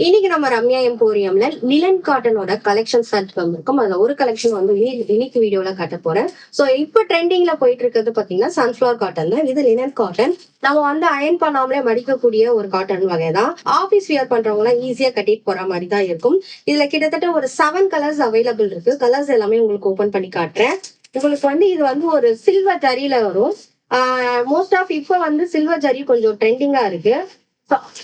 இன்னைக்கு நம்ம Ramya எம்போரியம்ல linen காட்டனோட collection start பண்ணிருக்கோம். அதுல ஒரு கலெக்ஷன் வந்து இன்னைக்கு வீடியோல காட்ட போறேன். சோ இப்ப ட்ரெண்டிங்ல போயிட்டு இருக்கிறது பாத்தீங்கன்னா சன்ஃபிளவர் காட்டன்ல. இது லினன் காட்டன். நம்ம வந்து அயன் பண்ணாமலே மடிக்கக்கூடிய ஒரு காட்டன் வகைதான். ஆபீஸ் வியர் பண்றவங்க எல்லாம் ஈஸியா கட்டிட்டு போற மாதிரி தான் இருக்கும். இதுல கிட்டத்தட்ட ஒரு 7 கலர்ஸ் அவைலபிள் இருக்கு. கலர்ஸ் எல்லாமே உங்களுக்கு ஓபன் பண்ணி காட்டுறேன். உங்களுக்கு வந்து இது வந்து ஒரு சில்வர் ஜரியில வரும். மோஸ்ட் ஆஃப் இப்ப வந்து சில்வர் ஜரி கொஞ்சம் ட்ரெண்டிங்கா இருக்கு.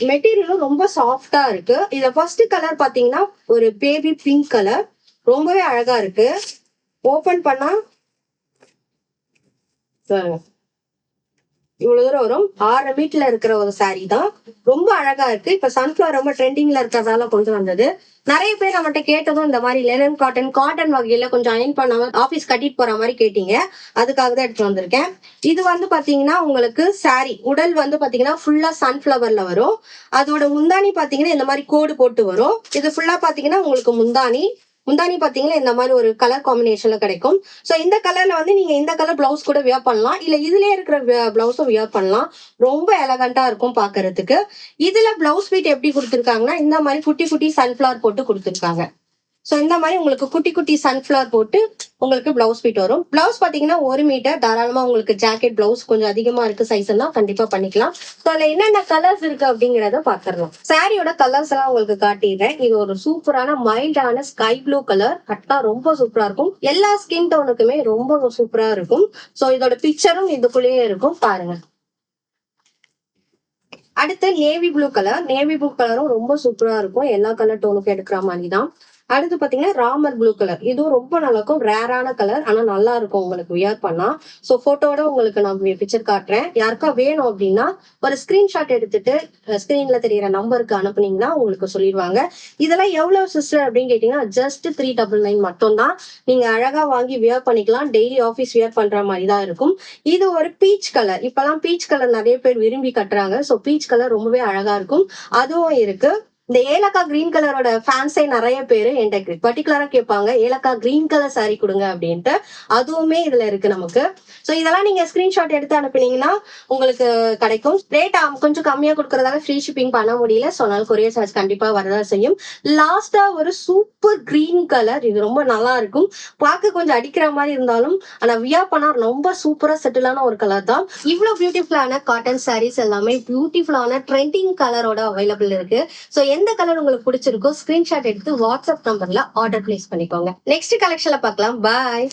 மெட்டீரியலும் ரொம்ப சாஃப்டா இருக்கு. இதுல ஃபர்ஸ்ட் கலர் பாத்தீங்கன்னா ஒரு பேபி பிங்க் கலர், ரொம்பவே அழகா இருக்கு. ஓபன் பண்ணா இவ்வளவு தூரம் வரும். 6 மீட்டர்ல இருக்கிற ஒரு சாரீ தான். ரொம்ப அழகா இருக்கு. இப்ப சன்ஃபிளவர் ரொம்ப ட்ரெண்டிங்ல இருக்கிறதால கொண்டு வந்தது. நிறைய பேர் நம்மகிட்ட கேட்டதும் இந்த மாதிரி லெனன் காட்டன் வகையில கொஞ்சம் அயன் பண்ணாம ஆபீஸ் கட்டிட்டு போற மாதிரி கேட்டீங்க. அதுக்காக தான் எடுத்து வந்திருக்கேன். இது வந்து பாத்தீங்கன்னா உங்களுக்கு சாரீ உடல் வந்து பாத்தீங்கன்னா ஃபுல்லா சன்ஃபிளவர்ல வரும். அதோட முந்தானி பாத்தீங்கன்னா இந்த மாதிரி கோடு போட்டு வரும். இது ஃபுல்லா பாத்தீங்கன்னா உங்களுக்கு முந்தானி பாத்தீங்கன்னா இந்த மாதிரி ஒரு கலர் காம்பினேஷன்ல கிடைக்கும். சோ இந்த கலர்ல வந்து நீங்க இந்த கலர் பிளவுஸ் கூட வியர் பண்ணலாம், இல்ல இதுலயே இருக்கிற பிளவுஸும் வியர் பண்ணலாம். ரொம்ப எலகண்டா இருக்கும் பாக்குறதுக்கு. இதுல பிளவுஸ் பீட் எப்படி கொடுத்திருக்காங்கன்னா இந்த மாதிரி குட்டி குட்டி சன்ஃபிளவர் போட்டு கொடுத்திருக்காங்க. சோ இந்த மாதிரி உங்களுக்கு குட்டி குட்டி சன்ஃபிளவர் போட்டு உங்களுக்கு பிளவுஸ் பீட் வரும். பிளவுஸ் பாத்தீங்கன்னா 1 மீட்டர் தாராளமா உங்களுக்கு ஜாக்கெட் பிளவுஸ் கொஞ்சம் அதிகமா இருக்கு சைஸ் எல்லாம் கண்டிப்பா பண்ணிக்கலாம். சோ அதுல என்னென்ன கலர்ஸ் இருக்கு அப்படிங்கறத பாத்துடலாம். சாரியோட கலர்ஸ் எல்லாம் உங்களுக்கு காட்டிடுறேன். இது ஒரு சூப்பரான மைல்டான ஸ்கை ப்ளூ கலர். கட்டா ரொம்ப சூப்பரா இருக்கும். எல்லா ஸ்கின் டோனுக்குமே ரொம்ப சூப்பரா இருக்கும். சோ இதோட பிக்சரும் இதுக்குள்ளேயே இருக்கும் பாருங்க. அடுத்து navy blue colour. Navy blue கலரும் ரொம்ப சூப்பரா இருக்கும். எல்லா கலர் டோனுக்கும் எடுக்கிற மாதிரி தான். அடுத்து பாத்தீங்கன்னா ராமர் ப்ளூ கலர். இதுவும் ரொம்ப நல்லா இருக்கும். ரேரான கலர், ஆனா நல்லா இருக்கும் உங்களுக்கு வியர் பண்ணா. சோ போட்டோட உங்களுக்கு நான் பிக்சர் காட்டுறேன். யாருக்கா வேணும் அப்படின்னா ஒரு ஸ்கிரீன்ஷாட் எடுத்துட்டு ஸ்கிரீன்ல தெரியற நம்பருக்கு அனுப்புனீங்கன்னா உங்களுக்கு சொல்லிடுவாங்க. இதெல்லாம் எவ்வளவு சிஸ்டர் அப்படின்னு கேட்டீங்கன்னா ஜஸ்ட் 399 மட்டும் தான். நீங்க அழகா வாங்கி வியர் பண்ணிக்கலாம். டெய்லி ஆபீஸ் வியர் பண்ற மாதிரி தான் இருக்கும். இது ஒரு பீச் கலர். இப்பெல்லாம் பீச் கலர் நிறைய பேர் விரும்பி கட்டுறாங்க. சோ பீச் கலர் ரொம்பவே அழகா இருக்கும். அதுவும் இருக்கு. இந்த ஏலக்கா கிரீன் கலரோட ஃபேன்ஸே நிறைய பேரு என்கிட்ட பர்டிகுலரா கேட்பாங்க, ஏலக்கா கிரீன் கலர் சாரி கொடுங்க அப்படின்ட்டு. அதுவுமே இதுல இருக்கு நமக்கு. சோ இதெல்லாம் நீங்க ஸ்கிரீன்ஷாட் எடுத்து அனுப்பினீங்கன்னா உங்களுக்கு கிடைக்கும். ரேட் கொஞ்சம் கம்மியா கொடுக்கறதால ஃப்ரீ ஷிப்பிங் பண்ண முடியல. ஸோ அதனால கொரியர் சார்ஜ் கண்டிப்பா வரதா செய்யும். லாஸ்டா ஒரு சூப்பர் கிரீன் கலர். இது ரொம்ப நல்லா இருக்கும். பார்க்க கொஞ்சம் அடிக்கிற மாதிரி இருந்தாலும் ஆனா வியர் பண்ணா ரொம்ப சூப்பரா செட்டிலான ஒரு கலர் தான். இவ்வளவு பியூட்டிஃபுல்லான காட்டன் சாரீஸ் எல்லாமே பியூட்டிஃபுல்லான ட்ரெண்டிங் கலரோட அவைலபிள் இருக்கு. சோ எந்த கலர் உங்களுக்கு பிடிச்சிருக்கோ ஸ்கிரீன்ஷாட் எடுத்து வாட்ஸ்அப் நம்பர்ல ஆர்டர் பிளேஸ் பண்ணிக்கோங்க. நெக்ஸ்ட் கலெக்ஷன்ல பார்க்கலாம். பாய்.